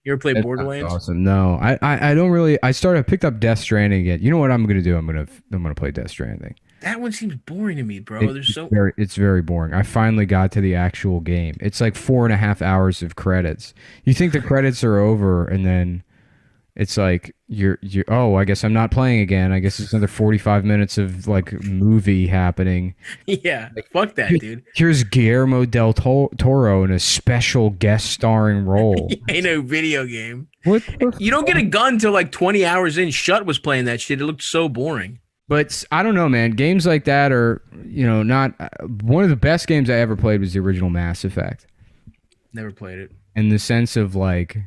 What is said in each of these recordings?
You ever play That sounds Borderlands? awesome. No, I don't really. I picked up Death Stranding again. You know what I'm gonna do? I'm gonna play Death Stranding. That one seems boring to me, bro. There's so It's very boring. I finally got to the actual game. It's like 4.5 hours of credits. You think the credits are over, and then it's like you're oh, I guess I'm not playing again. I guess it's another 45 minutes of like movie happening. yeah. Fuck that, dude. Here's Guillermo del Toro in a special guest starring role. Ain't no video game. What the You don't get a fuck? gun till like 20 hours in. Shut was playing that shit. It looked so boring. But I don't know, man. Games like that are, not one of the best games I ever played was the original Mass Effect. Never played it. In the sense of like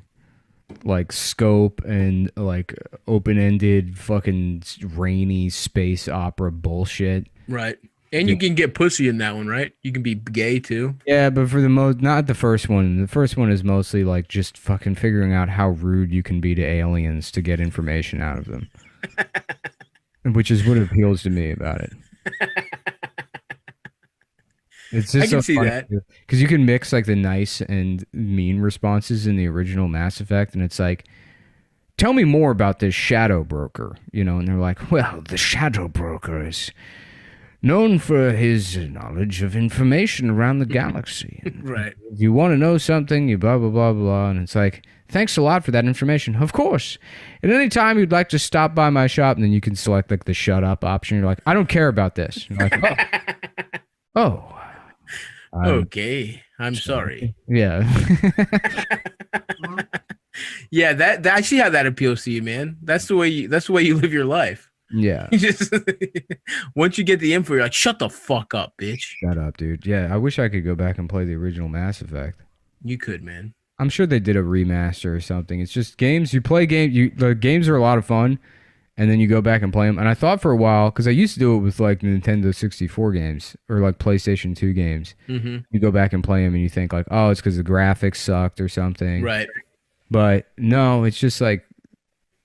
scope and like open-ended fucking rainy space opera bullshit. Right. And you can get pussy in that one, right? You can be gay too. Yeah, but for the most, not the first one. The first one is mostly like just fucking figuring out how rude you can be to aliens to get information out of them, which is what appeals to me about it. It's I just can so see funny that. because you can mix like the nice and mean responses in the original Mass Effect, and it's like, tell me more about this shadow broker, and they're like, well, the shadow broker is known for his knowledge of information around the galaxy. And Right. if you want to know something, you blah, blah, blah, blah. And it's like, thanks a lot for that information. Of course. At any time you'd like to stop by my shop, and then you can select like the shut up option. You're like, I don't care about this. You're like, oh, I'm Okay. I'm sorry. yeah. Yeah, that I see how that appeals to you, man. That's the way you live your life. Yeah. You just once you get the info, you're like, shut the fuck up, bitch. Shut up, dude. Yeah, I wish I could go back and play the original Mass Effect. You could, man. I'm sure they did a remaster or something. It's just games. You play the games are a lot of fun, and then you go back and play them. And I thought for a while, because I used to do it with like Nintendo 64 games or like PlayStation 2 games. Hmm. You go back and play them, and you think like, oh, it's because the graphics sucked or something. Right. But no, it's just like,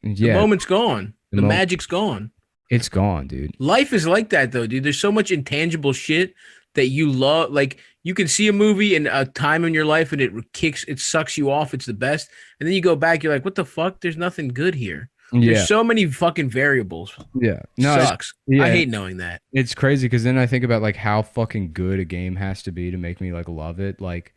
The yeah, moment's gone. the The moment magic's gone. it's gone, dude. Life is like that though, dude. There's so much intangible shit that you love. Like you can see a movie and a time in your life and it sucks you off. It's the best. And then you go back, you're like, what the fuck? There's nothing good here. Yeah, There's so many fucking variables. yeah. No, Sucks. I yeah. hate knowing that. It's crazy because then I think about like how fucking good a game has to be to make me like love it. Like,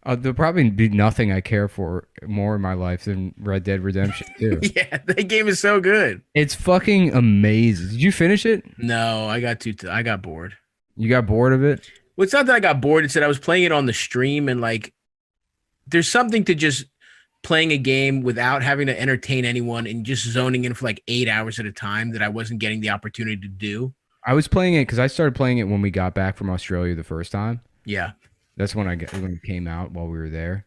there'll probably be nothing I care for more in my life than Red Dead Redemption 2. Yeah, that game is so good. It's fucking amazing. Did you finish it? No, I got bored. You got bored of it? Well, it's not that I got bored. It's that I was playing it on the stream and like there's something to just playing a game without having to entertain anyone and just zoning in for like 8 hours at a time that I wasn't getting the opportunity to do. I was playing it because I started playing it when we got back from Australia the first time. Yeah. That's when it came out while we were there.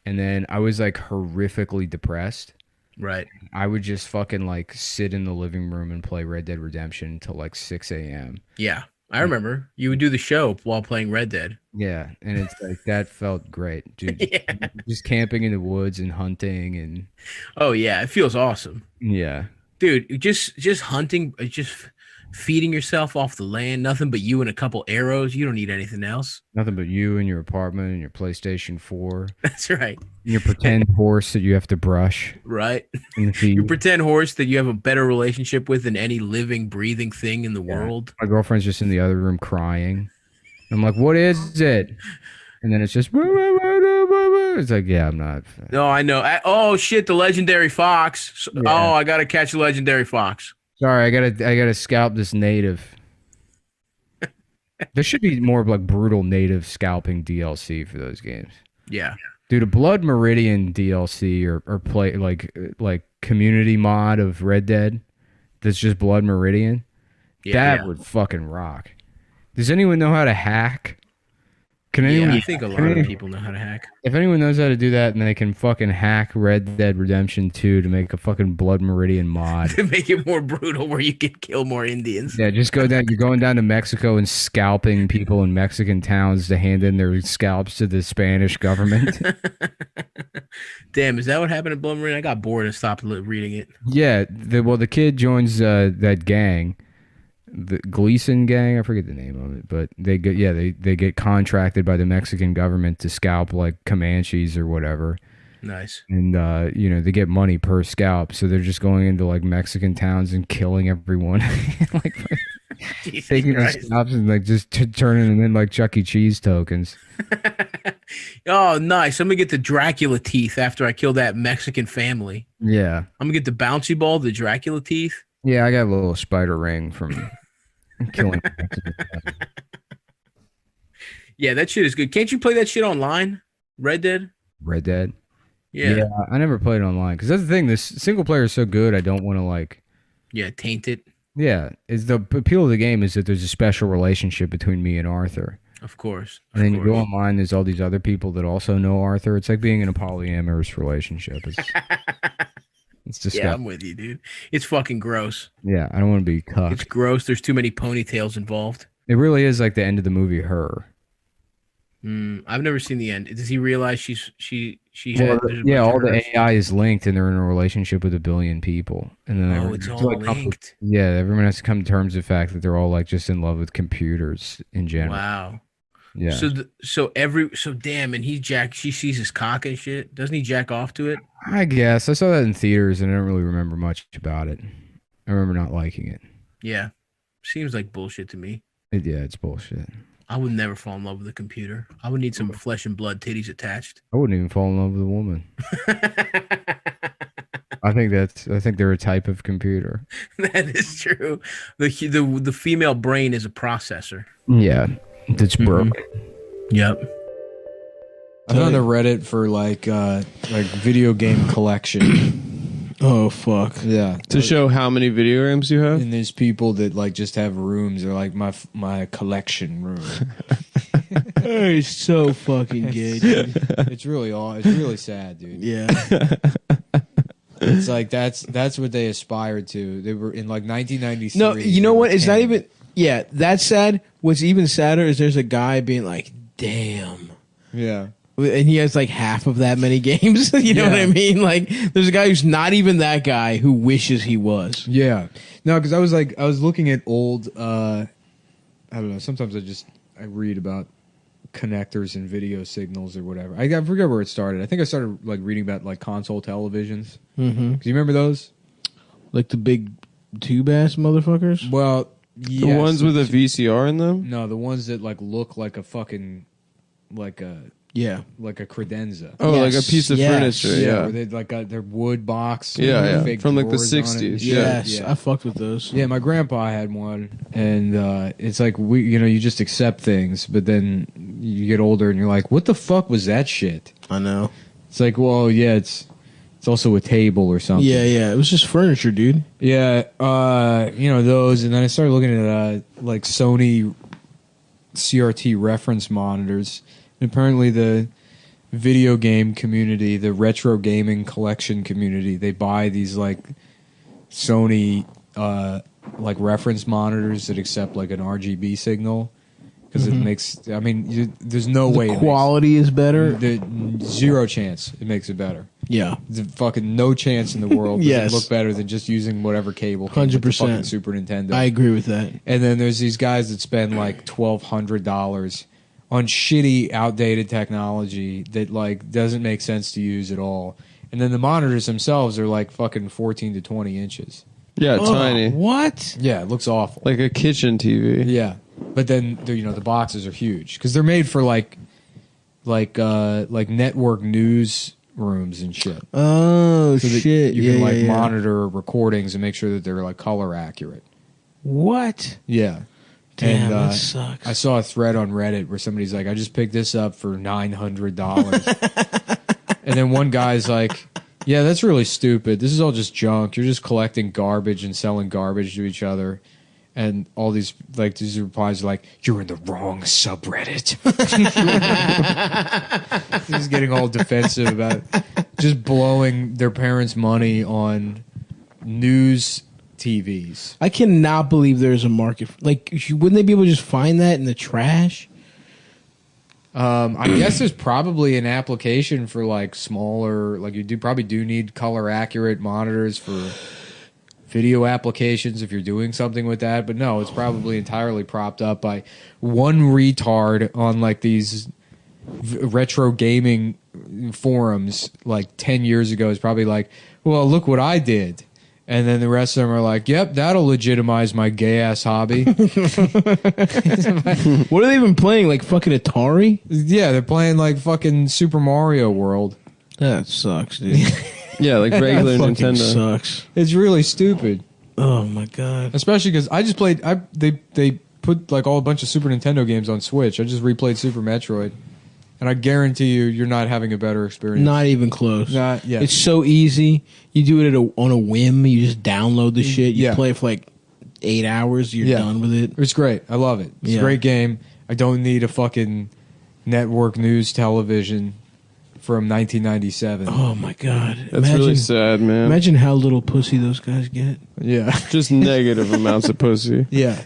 And then I was like horrifically depressed. Right. I would just fucking like sit in the living room and play Red Dead Redemption until like 6 a.m. Yeah. I remember you would do the show while playing Red Dead. Yeah, and it's like that felt great, dude. Yeah. Just camping in the woods and hunting and Oh yeah, it feels awesome. yeah, Dude, just hunting, just feeding yourself off the land, nothing but you and a couple arrows. You don't need anything else. nothing but you and your apartment and your PlayStation 4 That's right. and your pretend horse that you have to brush Right. and You feed. pretend horse that you have a better relationship with than any living, breathing thing in the Yeah. world. My girlfriend's just in the other room crying. I'm like, what is it? And then it's just it's like, yeah, I'm not. No, I know. Oh shit, the legendary fox. Yeah. Oh, I gotta catch a legendary fox. Sorry, I gotta scalp this native. There should be more of like brutal native scalping DLC for those games. Yeah. Dude, a Blood Meridian DLC or play like community mod of Red Dead that's just Blood Meridian. Yeah. That would fucking rock. Does anyone know how to hack? Can Yeah, anyone? I think a lot of people know how to hack. If anyone knows how to do that and they can fucking hack Red Dead Redemption 2 to make a fucking Blood Meridian mod. To make it more brutal where you can kill more Indians. Yeah, just go down. You're going down to Mexico and scalping people in Mexican towns to hand in their scalps to the Spanish government. Damn, is that what happened at Blood Marine? I got bored and stopped reading it. Yeah, the kid joins that gang, the Gleason gang. I forget the name of it, but they get contracted by the Mexican government to scalp like Comanches or whatever. Nice. And they get money per scalp, so they're just going into like Mexican towns and killing everyone, like Jesus taking the Christ. scalps and like just turning them in like Chuck E. Cheese tokens. Oh, nice. I'm gonna get the Dracula teeth after I kill that Mexican family. Yeah, I'm gonna get the bouncy ball, the Dracula teeth. yeah, I got a little spider ring from killing Mexican. Yeah, that shit is good. Can't you play that shit online? Red Dead? Red Dead. Yeah. Yeah, I never played online because that's the thing. This single player is so good. I don't want to like. Yeah, taint it. Yeah, is the appeal of the game is that there's a special relationship between me and Arthur. Of course. And Of then you go course. online, there's all these other people that also know Arthur. It's like being in a polyamorous relationship. It's Yeah, I'm disgusting. with you, dude. It's fucking gross. Yeah, I don't want to be It's cucked. gross. There's too many ponytails involved. It really is like the end of the movie Her. I've never seen the end. Does he realize she Well, had there's a yeah, bunch of all the hers? AI is linked and they're in a relationship with a billion people. And then Oh, everyone it's has all to, like, linked. yeah, everyone has to come to terms with the fact that they're all like just in love with computers in general. Wow. Yeah. So damn, and she sees his cock and shit. Doesn't he jack off to it? I guess I saw that in theaters and I don't really remember much about it. I remember not liking it. Yeah. Seems like bullshit to me. Yeah, it's bullshit. I would never fall in love with a computer. I would need some flesh and blood titties attached. I wouldn't even fall in love with a woman. I think they're a type of computer. That is true. The female brain is a processor. Yeah, that's broke. Yep. I'm on the Reddit for like video game collection. Oh fuck. Yeah. To show how many video games you have? And there's people that like just have rooms. They're like my collection room. He's so fucking gay, dude. It's really sad, dude. Yeah. It's like that's what they aspired to. They were in like 1993. No, you know they were what? It's not 10. even. Yeah, that's sad. What's even sadder is there's a guy being like, "Damn," Yeah. and he has like half of that many games. You know what I Yeah. mean? Like, there's a guy who's not even that guy who wishes he was. Yeah. No, because I was looking at old. I don't know. Sometimes I read about connectors and video signals or whatever. I forget where it started. I think I started like reading about like console televisions. Mm-hmm. Do you remember those? Like the big tube ass motherfuckers. Well, The yes. ones with a VCR in them? No, the ones that like look like a fucking like a credenza. Oh, like a piece of furniture, yeah. Where they like got their wood box. Yeah, with yeah. fake From, like, the drawers on it 60s, and shit. Yes, I fucked with those. Yeah, my grandpa had one, and it's like you just accept things, but then you get older and you're like, what the fuck was that shit? I know. It's like, well, yeah, it's also a table or something. Yeah, yeah. It was just furniture, dude. Yeah, those, and then I started looking at like Sony CRT reference monitors. And apparently, the video game community, the retro gaming collection community, they buy these like Sony like reference monitors that accept like an RGB signal because it makes. I mean, there's no way The quality is better. zero chance it makes it better. Yeah. There's fucking no chance in the world does Yes. it look better than just using whatever cable came with the 100%. fucking Super Nintendo. I agree with that. And then there's these guys that spend like $1,200 on shitty, outdated technology that like doesn't make sense to use at all. And then the monitors themselves are like fucking 14 to 20 inches. Yeah, Oh, tiny. What? Yeah, it looks awful. Like a kitchen TV. Yeah, but then the boxes are huge because they're made for like network news rooms and shit. Oh, So that shit. you can yeah. monitor recordings and make sure that they're like color accurate. What? Yeah. Damn, And, that sucks. I saw a thread on Reddit where somebody's like, I just picked this up for $900. And then one guy's like, yeah, that's really stupid. This is all just junk. You're just collecting garbage and selling garbage to each other. And all these replies are like, you're in the wrong subreddit. He's getting all defensive about just blowing their parents' money on news TVs. I cannot believe there's a market. Wouldn't they be able to just find that in the trash? I guess there's probably an application for like smaller, like you probably do need color accurate monitors for video applications if you're doing something with that. But no, it's probably entirely propped up by one retard on like these retro gaming forums like 10 years ago is probably like, well, look what I did. And then the rest of them are like, yep, that'll legitimize my gay ass hobby. What are they even playing? Like fucking Atari? Yeah, they're playing like fucking Super Mario World. That sucks, dude. Yeah, like regular That fucking Nintendo. sucks. It's really stupid. Oh my god. Especially because I just played. They put like a bunch of Super Nintendo games on Switch. I just replayed Super Metroid, and I guarantee you're not having a better experience. Not even close. Not yeah. It's so easy. You do it on a whim. You just download the shit. You Yeah. play it for like 8 hours. You're done with it. It's great. I love it. It's Yeah. a great game. I don't need a fucking network news television from 1997. Oh my god. That's really sad, man. Imagine how little pussy those guys get. Yeah. Just negative amounts of pussy. Yeah.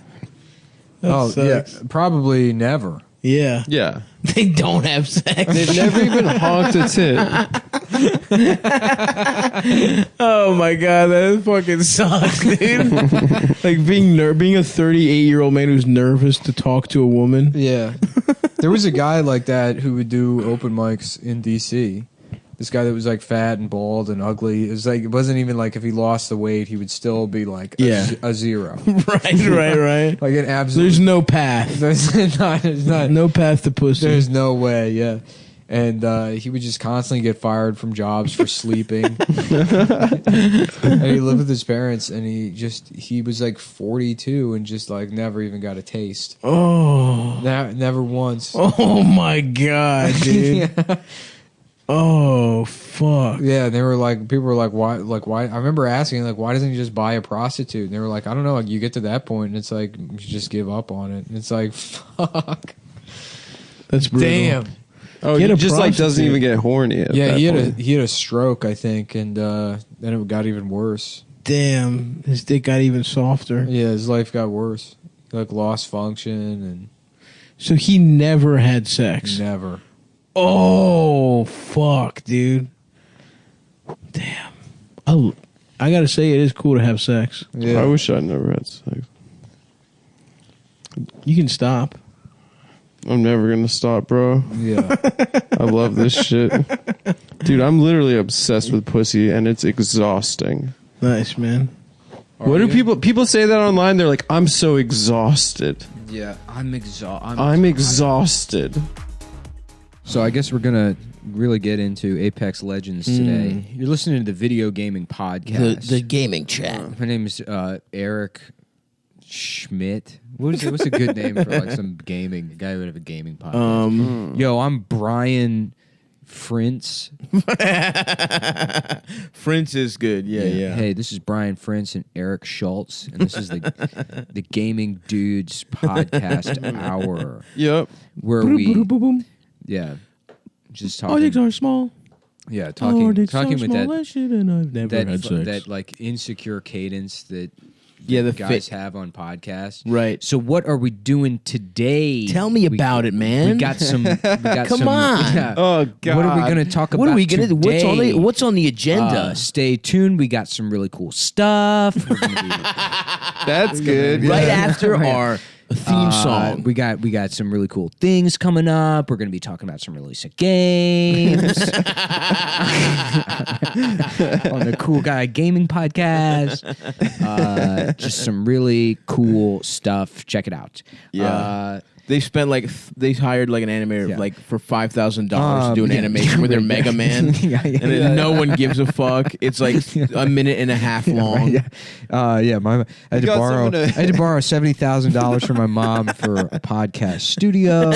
Oh yeah. sucks. Probably never. Yeah. Yeah. They don't have sex. They've never even honked a tit. Oh my god, that fucking sucks, dude. Like being a 38-year-old man who's nervous to talk to a woman. Yeah. There was a guy like that who would do open mics in DC. This guy that was like fat and bald and ugly. It was like it wasn't even like if he lost the weight, he would still be like a zero. right. Like an absolute. There's no path. There's not. No path to pussy. There's no way. Yeah. And he would just constantly get fired from jobs for sleeping. And he lived with his parents, and he was like 42 and just like never even got a taste. Oh. Never once. Oh my god, dude. Yeah. Oh fuck. Yeah, they were like, people were like, why? I remember asking, like, why doesn't he just buy a prostitute? And they were like, I don't know. Like, you get to that point, and it's like, you just give up on it. And it's like, fuck. That's brutal. Damn. Oh, Get he a just like doesn't prostitute. even get horny. At Yeah, that he point. had a stroke, I think, and then it got even worse. Damn. His dick got even softer. Yeah, his life got worse. He, like, lost function So he never had sex. and never. Oh fuck, dude. Damn. I gotta say, it is cool to have sex. Yeah. I wish I'd never had sex. You can stop. I'm never gonna stop, bro. Yeah. I love this shit, dude. I'm literally obsessed with pussy, and it's exhausting. Nice, man. What do people say that online? They're like, I'm so exhausted. Yeah, I'm exhausted. I'm exhausted. So I guess we're gonna really get into Apex Legends today. You're listening to the Video Gaming Podcast. The gaming chat. My name is Eric Schmidt. What's a good name for like some gaming guy who would have a gaming podcast? Yo, I'm Brian Frintz. French is good. Yeah. Hey, this is Brian Frintz and Eric Schultz, and this is the Gaming Dudes Podcast Hour, Yep. where we just Our talking. dicks are small. Yeah, Our talking dicks talking are with small that as shit, and I've never had sex. that like insecure cadence that the guys fit. have on podcasts. Right. So what are we doing today? Tell me about it, man. We got some. Come on. Yeah. Oh God. What are we going to talk about? What are we gonna do? Today? What's on the agenda? Stay tuned. We got some really cool stuff. We're gonna be, That's good. right Yeah. after our theme song. We got some really cool things coming up. We're going to be talking about some really sick games on the Cool Guy Gaming Podcast. Just some really cool stuff. Check it out. Yeah. They spent they hired like an animator Yeah. like for $5,000 to do an yeah. animation with their Mega Man, Yeah. and then no one gives a fuck. It's like a minute and a half long. Yeah, I had to got borrow. someone to- I had to borrow $70,000 from my mom for a podcast studio.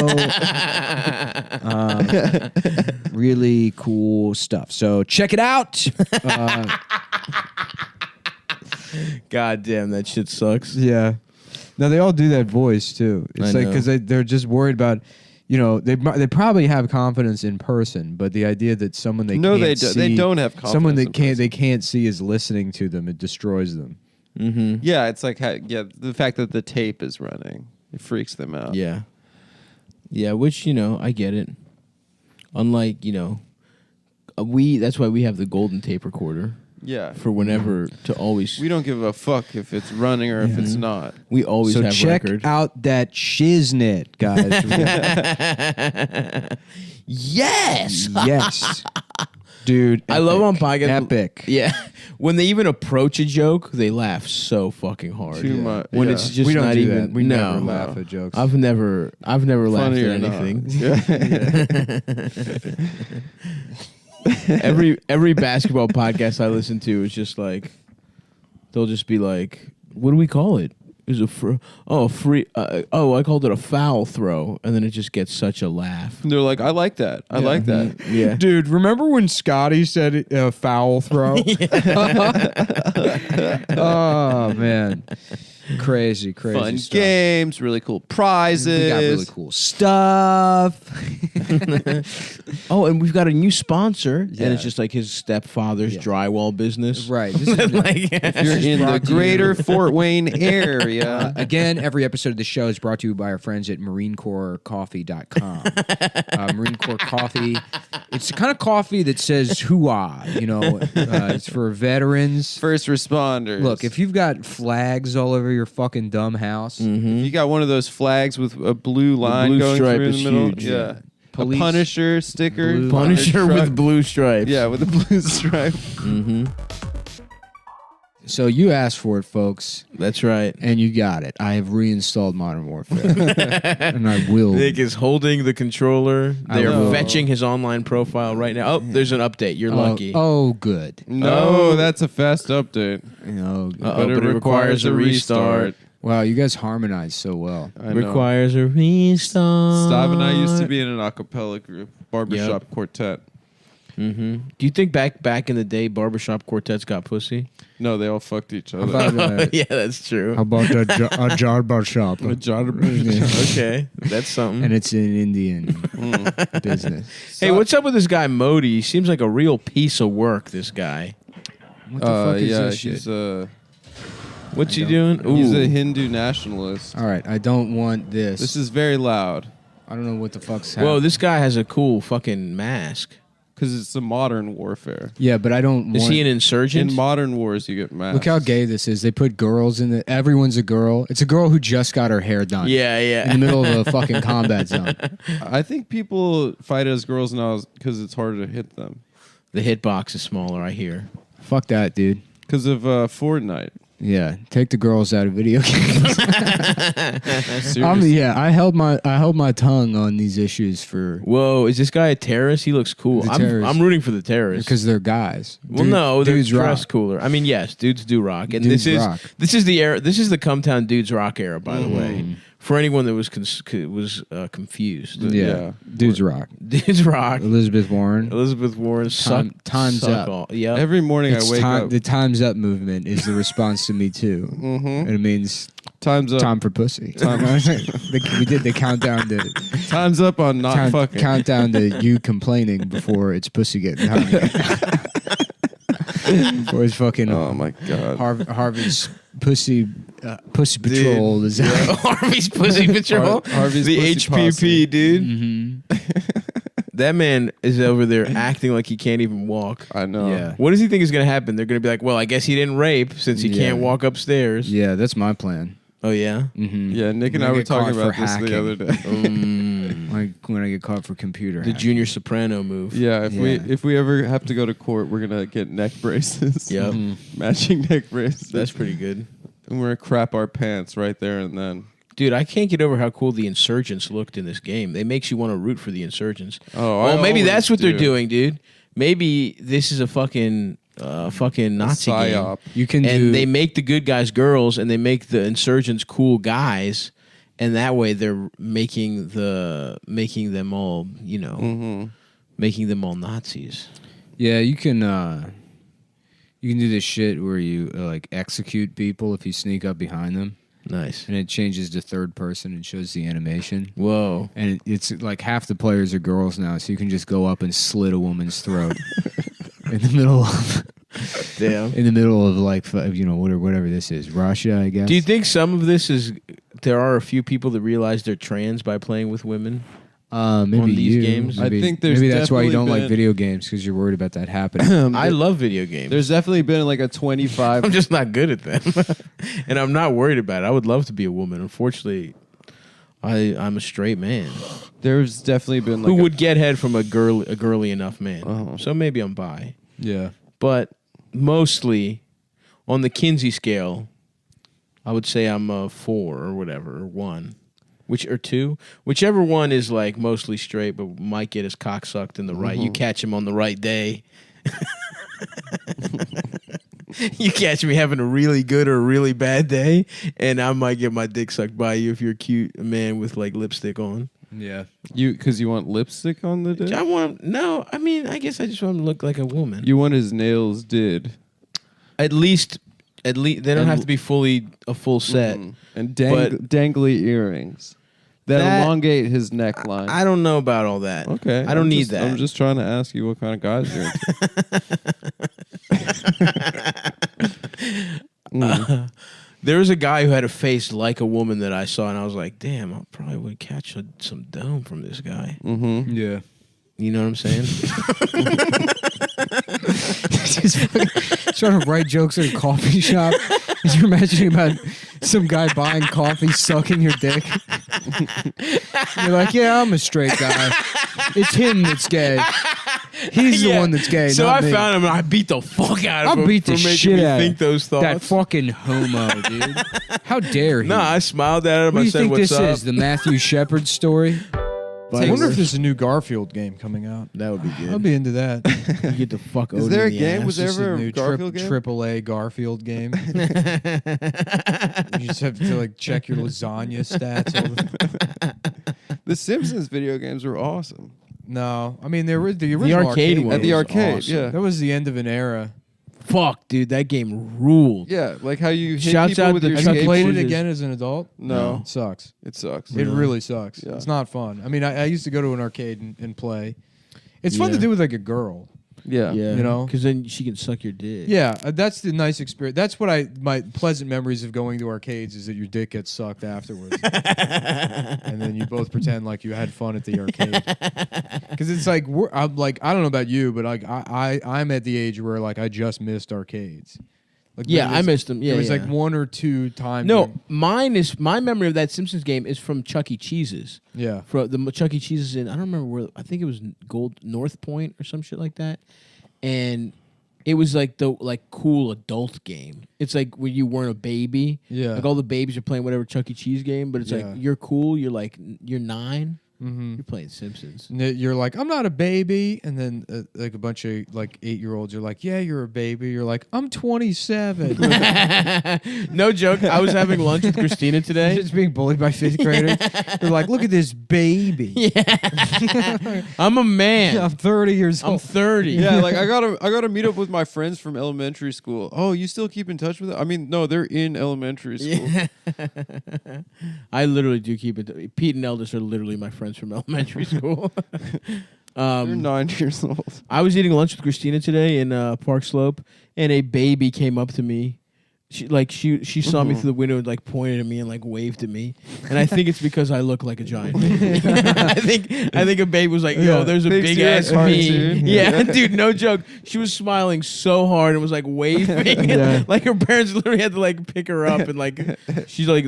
Really cool stuff. So check it out. God damn, that shit sucks. Yeah. No, they all do that voice too. It's I like know. because they're just worried about, they probably have confidence in person, but the idea that someone they No, can't they see, they don't have confidence. someone in that person. they can't see is listening to them, it destroys them. Mm-hmm. Yeah, it's like the fact that the tape is running, it freaks them out. Yeah. Yeah, which, I get it. Unlike, that's why we have the golden tape recorder. Yeah. for whenever to always. We don't give a fuck if it's running or if it's not. We always So have check record. out that shiznit, guys. Yes, Yes, dude. I love on podcasts. Epic. Yeah, when they even approach a joke, they laugh so fucking hard. Too much. When yeah. it's just We don't not do even. that. We no, never laugh at jokes. I've never laughed Funny at or not. anything. Yeah. Every basketball podcast I listen to is just like, they'll just be like, what do we call it? Is a free? I called it a foul throw, and then it just gets such a laugh. They're like, I like that. I like that. Yeah, Dude, remember when Scotty said foul throw? Oh man, crazy Fun stuff. games, really cool prizes. We got really cool stuff. Oh, and we've got a new sponsor, Yeah. and it's just like his stepfather's drywall business. Right. This is Like, You're in the brought to you- greater Fort Wayne area. Again, every episode of the show is brought to you by our friends at MarineCorpsCoffee.com. Marine Corps Coffee. It's the kind of coffee that says "hoo-ah," you know. It's for veterans. First responders. Look, if you've got flags all over your fucking dumb house, If you got one of those flags with a blue line blue going stripe through is the middle, huge. yeah. Police, a Punisher sticker. blue- Punisher on your with truck. blue stripes. Yeah, with a blue stripe. So you asked for it, folks, That's right. and you got it. I have reinstalled Modern Warfare, and I will. Nick is holding the controller. I They're will. fetching his online profile right now. Oh, there's an update. You're lucky. Oh, good. No, that's a fast update. Oh, But it requires a restart. wow, you guys harmonize so well. I know. Requires a restart. Stav and I used to be in an a cappella group, barbershop quartet. Do you think back in the day, barbershop quartets got pussy? No, they all fucked each other. Yeah, that's true. How about a jar shop? Okay, that's something. And it's an Indian business. Hey, what's up with this guy Modi? He seems like a real piece of work. This guy. What the fuck is yeah, this shit? What's he doing? he's Ooh. a Hindu nationalist. All right, I don't want this. This is very loud I don't know what the fuck's happening. Whoa, this guy has a cool fucking mask. because it's a modern warfare. Yeah, but I don't Is want... he an insurgent? In modern wars, you get masks. Look how gay this is. They put girls in the... Everyone's a girl. It's a girl who just got her hair done. yeah, In yeah. the middle of a fucking combat zone. I think people fight as girls now because it's harder to hit them. The hitbox is smaller, I hear. Fuck that, dude. Because of Fortnite. Yeah, take the girls out of video games. Seriously. Yeah, I held my tongue on these issues for Whoa, is this guy a terrorist? He looks cool. He's a I'm terrorist. rooting for the terrorists. because they're guys. Well, no, they're dudes dressed rock. cooler. I mean, yes, dudes do rock, and Dudes this is rock. this is the era. This is the Cum Town dudes rock era, by the way. For anyone that was confused, Yeah, dudes rock. dudes rock. Elizabeth Warren. Elizabeth Warren, time's suck up. all. Yep. Every morning It's I wake time, up. The Time's Up movement is the response to Me Too, and it means Time's up. time for pussy. We did the countdown to Time's up on not fucking. countdown to you complaining before it's pussy getting hung. Before it's fucking Oh my god. Harvey's pussy patrol is out. Harvey's Pussy Patrol. Harvey's the Pussy HPP, Posse. dude. Mm-hmm. That man is over there acting like he can't even walk. I know. Yeah. What does he think is going to happen? They're going to be like, well, I guess he didn't rape since he Yeah. can't walk upstairs. Yeah, that's my plan. Oh, yeah? Mm-hmm. Yeah, Nick and When I I were get talking caught about for this hacking. the other day. Like when I get caught for computer. The hacking. Junior Soprano move. Yeah, Yeah. if we ever have to go to court, we're gonna get neck braces. Yep. Matching neck braces. That's pretty good. And we're gonna crap our pants right there and then. Dude, I can't get over how cool the insurgents looked in this game. It makes you want to root for the insurgents. Oh, well, I maybe always that's what they're do. doing, dude. Maybe this is a fucking Nazi game. Psyop. You can And do. they make the good guys girls, and they make the insurgents cool guys, and that way they're making them all, making them all Nazis. Yeah, you can do this shit where you like execute people if you sneak up behind them, Nice. and it changes to third person and shows the animation. Whoa. And it's like half the players are girls now, so you can just go up and slit a woman's throat in the middle of Damn. like whatever this is, Russia, I guess. Do you think some of this is there are a few people that realize they're trans by playing with women? Maybe on these you. games? I Maybe, think there's maybe that's why you don't definitely like been- video games because you're worried about that happening. I love video games. There's definitely been like a 25. I'm just not good at them, and I'm not worried about it. I would love to be a woman. Unfortunately, I'm a straight man There's definitely been like who would get head from a girly enough man. Oh. So maybe I'm bi, Yeah. but mostly on the Kinsey scale, I would say I'm a 4 or whatever, or 1. Or 2, whichever one is like mostly straight, but might get his cock sucked in the right. You catch him on the right day. You catch me having a really good or a really bad day, and I might get my dick sucked by you if you're a cute man with like lipstick on. Yeah. because you want lipstick on the dick. I guess I just want him to look like a woman. You want his nails did. At least they don't have to be a full set. And But- dangly earrings that elongate his neckline. I don't know about all that. Okay, I don't need that. I'm just trying to ask you what kind of guys you're into. There was a guy who had a face like a woman that I saw, and I was like, damn, I probably would catch some dome from this guy. Mm-hmm. Yeah. You know what I'm saying? Just fucking trying to write jokes at a coffee shop. You're imagining about some guy buying coffee, sucking your dick. You're like, yeah, I'm a straight guy. It's him that's gay. He's the one that's gay. So not I me. found him, and I beat the fuck out of I him beat the for making shit me out of think those thoughts. that fucking homo, dude. How dare he? No, I smiled at him. what do I you said, think "What's this up?" is? The Matthew Shepard story? I wonder if there's a new Garfield game coming out. That would be I'll good. be into that. You get the fuck. Is Odin there a in the game? ass. Was there Just ever a a new Garfield game? AAA Garfield game. You just have to like check your lasagna stats. The Simpsons video games were awesome. No, I mean the original arcade one At the was arcade, awesome. yeah. That was the end of an era. Fuck, dude, that game ruled. Yeah, like how you hit Shouts people out with to your Have you played it skateboarders. again as an adult? No. It sucks. It sucks. It really sucks. Yeah. It's not fun. I mean, I used to go to an arcade and play. It's fun to Yeah. do with like a girl. Yeah. You know? because then she can suck your dick. Yeah, that's the nice experience. That's what my pleasant memories of going to arcades is that your dick gets sucked afterwards, and then you both pretend like you had fun at the arcade. Because it's like I'm like I don't know about you, but like I'm at the age where like I just missed arcades. Like Yeah, maybe I missed them. Yeah, There was yeah. like 1 or 2 times. No, my memory of that Simpsons game is from Chuck E. Cheese's. Yeah. From the Chuck E. Cheese's in, I don't remember where, I think it was North Point or some shit like that. And it was like the cool adult game. It's like when you weren't a baby. Yeah. Like all the babies are playing whatever Chuck E. Cheese game, but it's Yeah. like you're cool, you're 9. Mm-hmm. You're playing Simpsons. You're like, I'm not a baby, and then like a bunch of like 8-year-olds are like, yeah, you're a baby. You're like, I'm 27. No joke. I was having lunch with Christina today. Just being bullied by 5th graders. They're like, look at this baby. I'm a man. I'm 30 years I'm old. 30. Yeah, like I gotta meet up with my friends from elementary school. Oh, you still keep in touch with them? I mean, no, they're in elementary school. I literally do keep it. Pete and Eldest are literally my friends from elementary school. They're 9 years old. I was eating lunch with Christina today in Park Slope, and a baby came up to me. She saw me through the window and like pointed at me and like waved at me, and I think it's because I look like a giant baby. I think a baby was like, "Yo, Yeah, there's a thanks big to your ass cartoon. me." Yeah, dude, no joke. She was smiling so hard and was like waving, Yeah. like her parents literally had to like pick her up and like she's like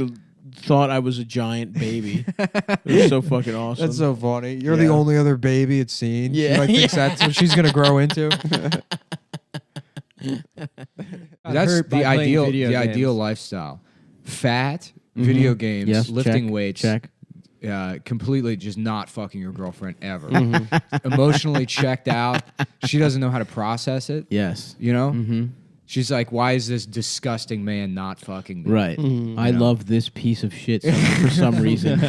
thought I was a giant baby. It was so fucking awesome. That's so funny. You're Yeah. the only other baby it's seen. Yeah. She like thinks Yeah. that's what she's gonna grow into. That's hurt by the playing ideal. video The games. ideal lifestyle: fat, video games, Yes, lifting check, weights, check. completely just not fucking your girlfriend ever. Mm-hmm. Emotionally checked out. She doesn't know how to process it. Yes. You know. Mm-hmm. She's like, "Why is this disgusting man not fucking me?" Right. I Yeah. love this piece of shit for some reason.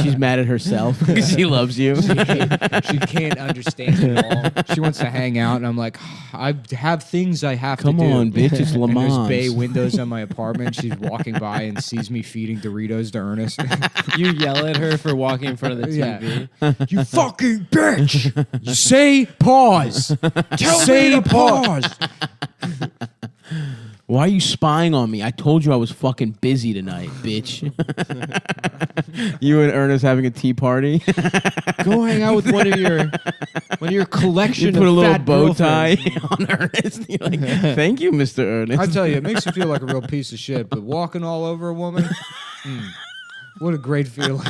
She's mad at herself because she loves you. She can't understand it at all. She wants to hang out, and I'm like, I have things I have Come to do. on, bitch. It's Le And there's Mans. bay windows on my apartment. She's walking by and sees me feeding Doritos to Ernest. You yell at her for walking in front of the TV. Yeah. You fucking bitch! You say pause. Tell say me to pause. Why are you spying on me? I told you I was fucking busy tonight, bitch. You and Ernest having a tea party. Go hang out with one of your collection You put a of little fat bow tie girlfriends. on Ernest. You're like, thank you, Mr. Ernest. I tell you, it makes you feel like a real piece of shit. But walking all over a woman, what a great feeling.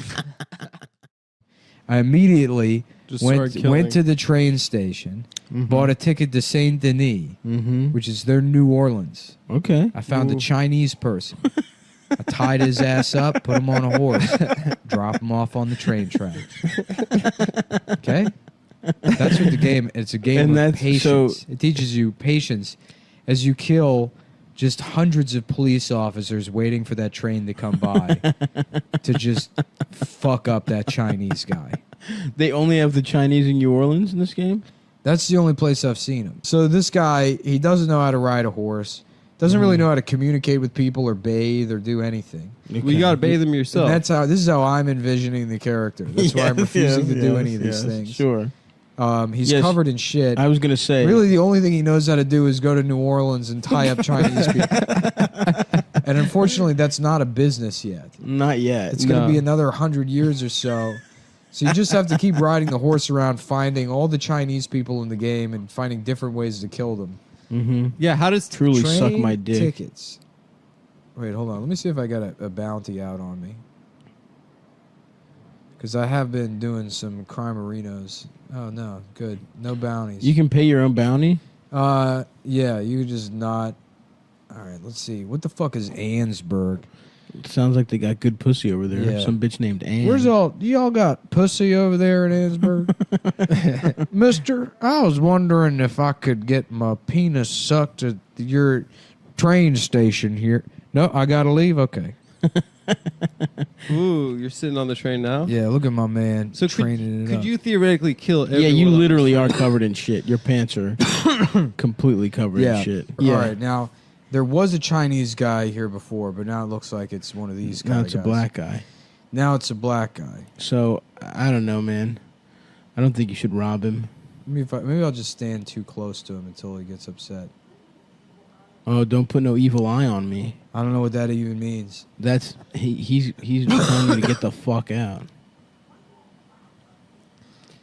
I immediately Just started killing. went to the train station, bought a ticket to Saint Denis, which is their New Orleans. Okay. I found a Chinese person. I tied his ass up, put him on a horse, drop him off on the train tracks. Okay? That's what the game. It's a game And of that's patience. so- It teaches you patience as you kill just hundreds of police officers waiting for that train to come by to just fuck up that Chinese guy. They only have the Chinese in New Orleans in this game? That's the only place I've seen him. So this guy, he doesn't know how to ride a horse, doesn't really know how to communicate with people or bathe or do anything. Well, you got to bathe them yourself. And this is how I'm envisioning the character. That's why I'm refusing to do any of these things. Sure. He's Yes. covered in shit. I was going to say. Really, the only thing he knows how to do is go to New Orleans and tie up Chinese people. And unfortunately, that's not a business yet. Not yet. It's going to be another 100 years or so. So you just have to keep riding the horse around, finding all the Chinese people in the game and finding different ways to kill them. Mm-hmm. yeah, how does Truly suck Train my dick. tickets. Wait, hold on. Let me see if I got a bounty out on me. Because I have been doing some crime-arinos. Oh, no. Good. No bounties. You can pay your own bounty? Yeah, you just not... All right, let's see. What the fuck is Annsburg? It sounds like they got good pussy over there. Yeah. Some bitch named Ann. Where's y'all got pussy over there in Annsburg? Mister, I was wondering if I could get my penis sucked at your train station here. No, I gotta leave? Okay. Ooh, you're sitting on the train now? Yeah, look at my man So training it could up. you theoretically kill everyone? Yeah, you on the literally train? are covered in shit. Your pants are completely covered in shit. All right, now, there was a Chinese guy here before, but now it looks like it's one of these Now kind it's of a guys. black guy. Now it's a black guy. So, I don't know, man. I don't think you should rob him. Maybe I'll just stand too close to him until he gets upset. Oh, don't put no evil eye on me. I don't know what that even means. That's he's telling you to get the fuck out.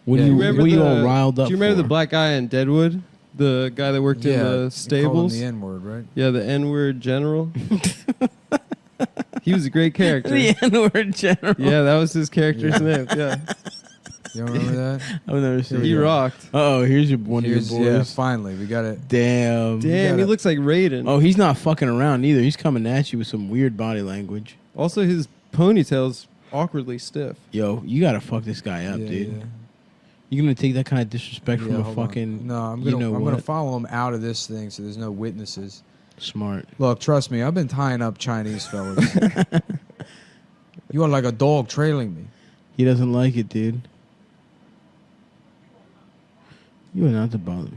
What Yeah, are you, Remember what are you the- all riled up Do you remember for? the black guy in Deadwood? The guy that worked in Yeah, the they call him stables? the N-word, right? Yeah, the N-word general. He was a great character. The N-word general. Yeah, that was his character's name. Yeah, You don't remember that? I've never seen he that. rocked. Oh, here's one of Here's- your yeah, boys. finally, we got it. Damn. Damn, he gotta- looks like Raiden. Oh, he's not fucking around either. He's coming at you with some weird body language. Also, his ponytail's awkwardly stiff. Yo, you gotta fuck this guy up, Yeah, dude. yeah. You gonna take that kind of disrespect Yeah, from a hold on. fucking No, I'm you gonna know I'm gonna what? follow him out of this thing so there's no witnesses. Smart. Look, trust me, I've been tying up Chinese fellas. You are like a dog trailing me. He doesn't like it, dude. You are not the bother.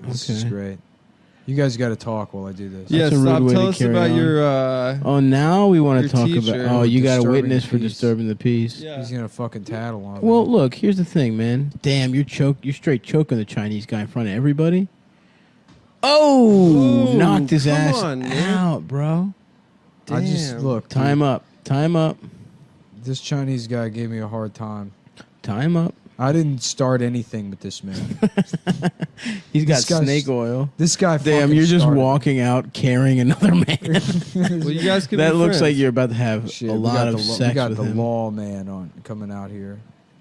This Okay. is great. You guys got to talk while I do this. Yeah, a rude stop. way Tell to us carry about on. your. Oh, now we want Your to talk teacher. about. Oh, you got a Disturbing witness the for peace. disturbing the peace. Yeah. He's gonna fucking tattle on me. Well, look. Here's the thing, man. Damn, you're straight choking the Chinese guy in front of everybody. Oh, Ooh, knocked his come ass on, man. out, bro. I just Damn. look. Time up. Time up. This Chinese guy gave me a hard time. Time up. I didn't start anything with this man. He's got This guy's- snake oil. This guy. Damn, fucking you're just started. walking out carrying another man. Well, you guys could That be looks friends. like you're about to have Shit, a we lot got of the, sex We got with the him. law man on coming out here.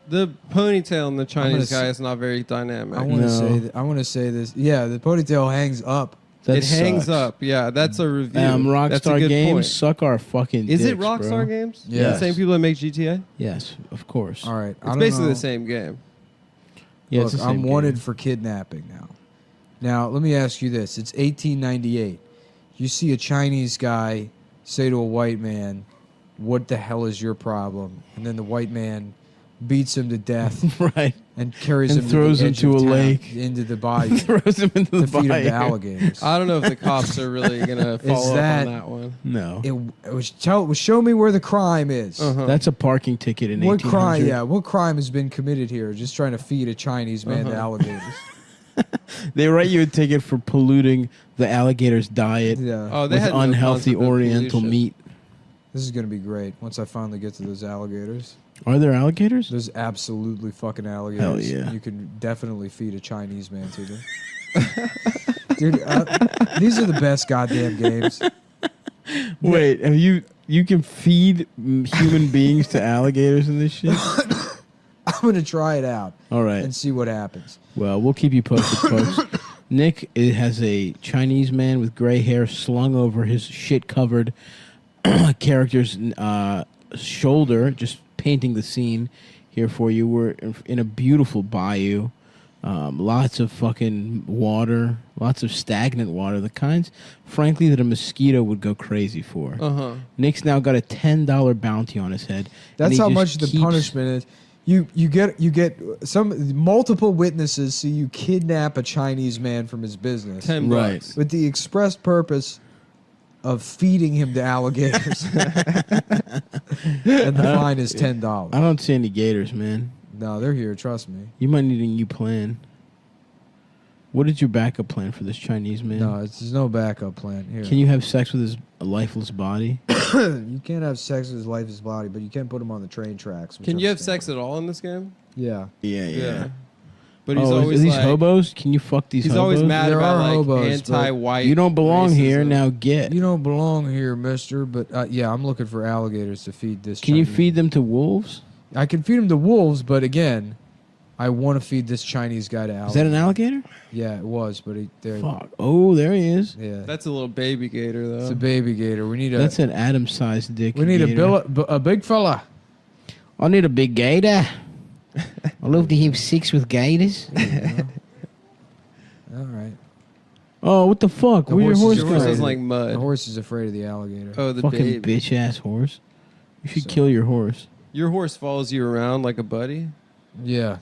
The ponytail in the Chinese gonna guy s- is not very dynamic. I want to No. say. I want to say this. Yeah, the ponytail hangs up. That it hangs sucks. up. Yeah, that's a review. That's a Rockstar good Games point. suck our fucking Is it dicks, Rockstar bro. Games? Yes. The same people that make GTA? Yes, of course. All right. I It's don't basically know. the same game. Yeah, Look, it's the I'm same wanted game. for kidnapping now. Now, let me ask you this. It's 1898. You see a Chinese guy say to a white man, "What the hell is your problem?" And then the white man beats him to death right. and carries And him throws to the him edge to of a town, lake. into the bayou, Throws him into to the feed him fire. to alligators. I don't know if the cops are really going to follow that- up on that one. No. It was show me where the crime is. Uh-huh. That's a parking ticket in What 1800. crime? Yeah, what crime has been committed here? Just trying to feed a Chinese man to alligators. They write you a ticket for polluting the alligator's diet Yeah. Oh, they with had no unhealthy concept of Oriental pollution. meat. This is gonna be great once I finally get to those alligators. Are there alligators? There's absolutely fucking alligators. Hell yeah. You can definitely feed a Chinese man to them. Dude, these are the best goddamn games. Wait, have you can feed human beings to alligators in this shit? I'm gonna try it out All right. and see what happens. Well, we'll keep you posted, folks. Nick has a Chinese man with gray hair slung over his shit-covered character's shoulder, just painting the scene here for you. We're in a beautiful bayou. Lots of fucking water, lots of stagnant water, the kinds, frankly, that a mosquito would go crazy for. Nick's now got a $10 bounty on his head. That's how much the punishment is. You get some multiple witnesses see you kidnap a Chinese man from his business $10 Right. with the express purpose of feeding him to alligators. And the fine is $10. I don't see any gators, man. No, they're here. Trust me. You might need a new plan. What is your backup plan for this Chinese man? No, there's no backup plan here. Can you have sex with his lifeless body? You can't have sex with his lifeless body, but you can put him on the train tracks. which Can I'm you have staying sex at all in this game? with. Yeah. Yeah. But he's Oh, always are these like, hobos? Can you fuck these he's hobos? always mad There about are like hobos, but anti-white. You don't belong here. racism. Now get. You don't belong here, mister. But yeah, I'm looking for alligators to feed this. Can you Chinese- feed them to wolves? I can feed them to wolves, but again, I want to feed this Chinese guy to alligators. Is that an alligator? Yeah, it was, but there. Fuck. Oh, there he is. Yeah, That's a little baby gator though. it's a baby gator. We need a. That's an Adam-sized dick. we need gator. a big fella. I need a big gator. I love to have sex with gators. All right. Oh, what the fuck? The Where your horse horse is Your horse afraid going? is of- like The mud. horse is afraid of the alligator. Oh, the Fucking baby. bitch ass horse. You should So- kill your horse. Your horse follows you around like a buddy. Yeah.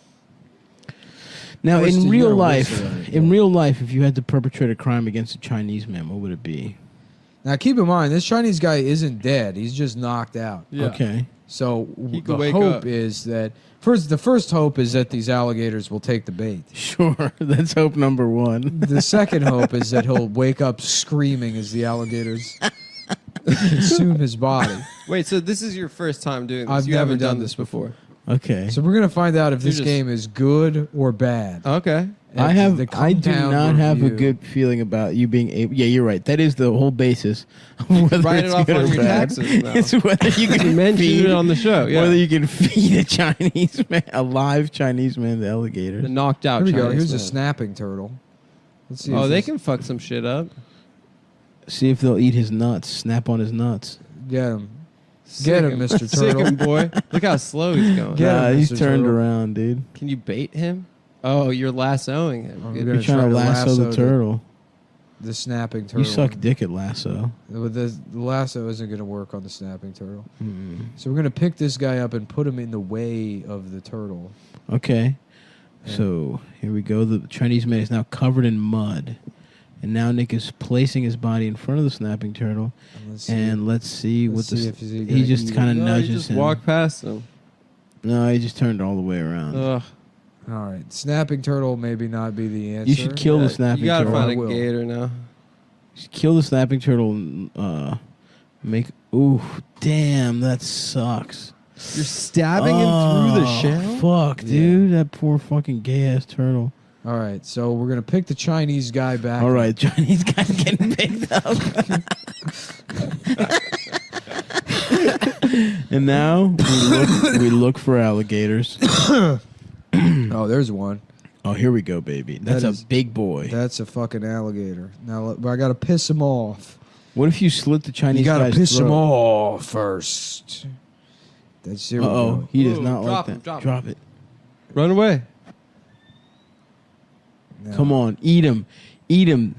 Now, Horse, in you real gotta life, whistle at it, in yeah. real life, if you had to perpetrate a crime against a Chinese man, what would it be? Now keep in mind, this Chinese guy isn't dead. He's just knocked out. Yeah. Okay. So He the could wake hope up. is that the first hope is that these alligators will take the bait. Sure. That's hope number one. The second hope is that he'll wake up screaming as the alligators consume his body. Wait, so this is your first time doing this? I've You never haven't done done this before. Okay. So we're gonna find out if You're this just- game is good or bad. Okay. I At have. the I Cum do Town not have a review. good feeling about you being able. Yeah, you're right. That is the whole basis of whether Write it's it off good on or your bad. taxes now. It's whether you can Mention feed it on the show. Yeah. whether you can feed a Chinese man, a live Chinese man, the alligator. the knocked out. Here we go. Chinese Here's a man. snapping turtle. Let's see. Oh, if they this- can fuck some shit up. See if they'll eat his nuts. Snap on his nuts. get him. Sick him, Mr. Sick Turtle. him, boy. Look how slow he's going. Get Nah, him, he's Mr. turned Turtle. around, dude. Can you bait him? Oh, you're lassoing him. I'm Good. gonna You're trying try to to lasso the lasso turtle. The snapping turtle. You suck dick at lasso. With the lasso isn't going to work on the snapping turtle. Mm. So we're going to pick this guy up and put him in the way of the turtle. Okay. Yeah. So here we go. The Chinese man is now covered in mud. And now Nick is placing his body in front of the snapping turtle. And let's see. And let's see what if he's he gonna just eat kind of it. No, you nudges just him. walk past him. No, he just turned all the way around. Ugh. All right. Snapping turtle maybe not be the answer. You should kill the snapping You gotta turtle. I find a will. gator now. You should kill the snapping turtle and make. Ooh, damn, that sucks. You're stabbing him through the Oh, shell? Fuck, Yeah. dude. That poor fucking gay ass turtle. All right. So we're going to pick the Chinese guy back. All right, Chinese guy getting picked up. And now we look for alligators. Oh, there's one. Oh, here we go, baby. That's That a is- big boy. That's a fucking alligator. Now I got to piss him off. What if you slit the Chinese You got to guy's piss him throat? off first. That's here we Uh-oh, go. he does Ooh, not like drop that. him, drop Drop it. Run away. Now, Come on, eat him. Eat him.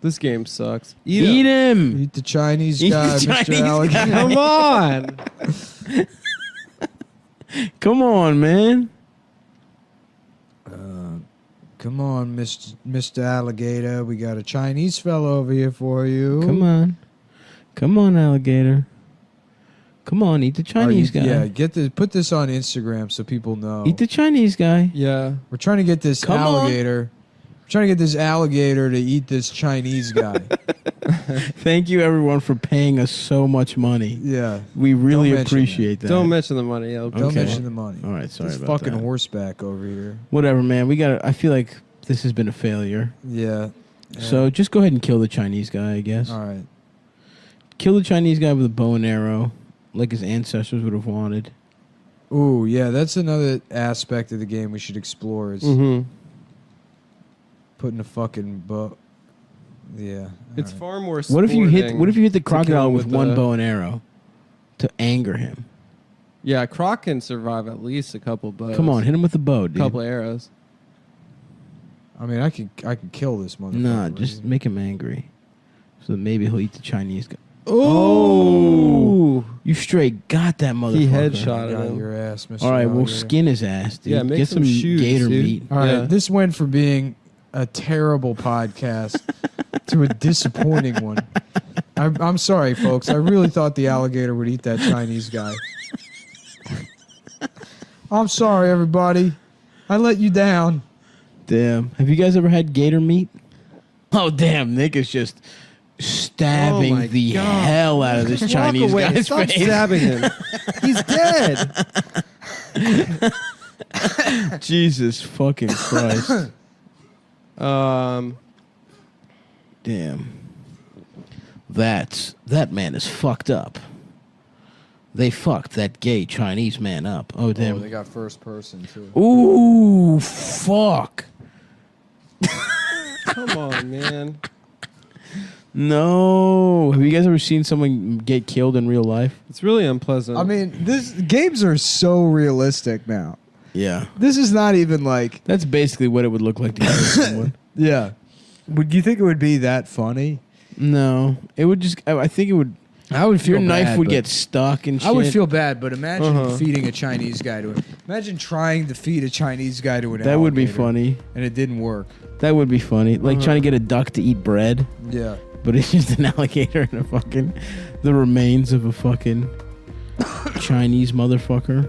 This game sucks. Eat him. Eat the Chinese Eat guy, the Mr. Chinese Alligator. guy. Come on. Come on, man. Come on, Mr. Alligator. We got a Chinese fellow over here for you. Come on. Come on, alligator. Come on, eat the Chinese guy. Yeah, put this on Instagram so people know. Eat the Chinese guy. Yeah. We're trying to get this Come on. alligator trying to get this alligator to eat this Chinese guy. Thank you, everyone, for paying us so much money. Yeah. We really Don't mention appreciate that. Don't mention the money. Don't Don't Okay. mention the money. All right, sorry This about fucking that. horseback over here. Whatever, man. I feel like this has been a failure. Yeah. So just go ahead and kill the Chinese guy, I guess. All right. Kill the Chinese guy with a bow and arrow, like his ancestors would have wanted. Ooh, yeah, that's another aspect of the game we should explore is Mm-hmm. putting a fucking bow. Yeah. It's all far more. What if you hit the to crocodile kill him with with one the- bow and arrow to anger him? Yeah, Croc can survive at least a couple bows. Come on, hit him with the bow, a dude. couple arrows. I mean, I can kill this motherfucker. Nah, just make him angry, so that maybe he'll eat the Chinese guy. Oh, You straight got that motherfucker. he headshot got him. your ass, Mr. All right, we'll Alligator. skin his ass, dude. Yeah, make Get some some shoes, gator dude. meat. All right, Yeah. this went from being a terrible podcast to a disappointing one. I'm sorry, folks. I really thought the alligator would eat that Chinese guy. I'm sorry, everybody. I let you down. Damn. Have you guys ever had gator meat? Oh, damn. Nick is just stabbing Oh my the God. hell out of this Walk Chinese away. guy's Stop face. stabbing him. He's dead. Jesus fucking Christ. Damn. That man is fucked up. They fucked that gay Chinese man up. Oh, damn. Oh, they got first person too. Ooh, fuck. Come on, man. No. Have you guys ever seen someone get killed in real life? It's really unpleasant. I mean, games are so realistic now. Yeah. This is not even like, That's basically what it would look like to kill someone. yeah. Would you think it would be that funny? No. It would just, I think it would, I would your knife would get stuck and shit. I would feel bad, but imagine Uh-huh. feeding a Chinese guy to it. Imagine trying to feed a Chinese guy to an That would be alligator, funny. and it didn't work. That would be funny. Like trying to get a duck to eat bread, Yeah. but it's just an alligator and the remains of a fucking Chinese motherfucker.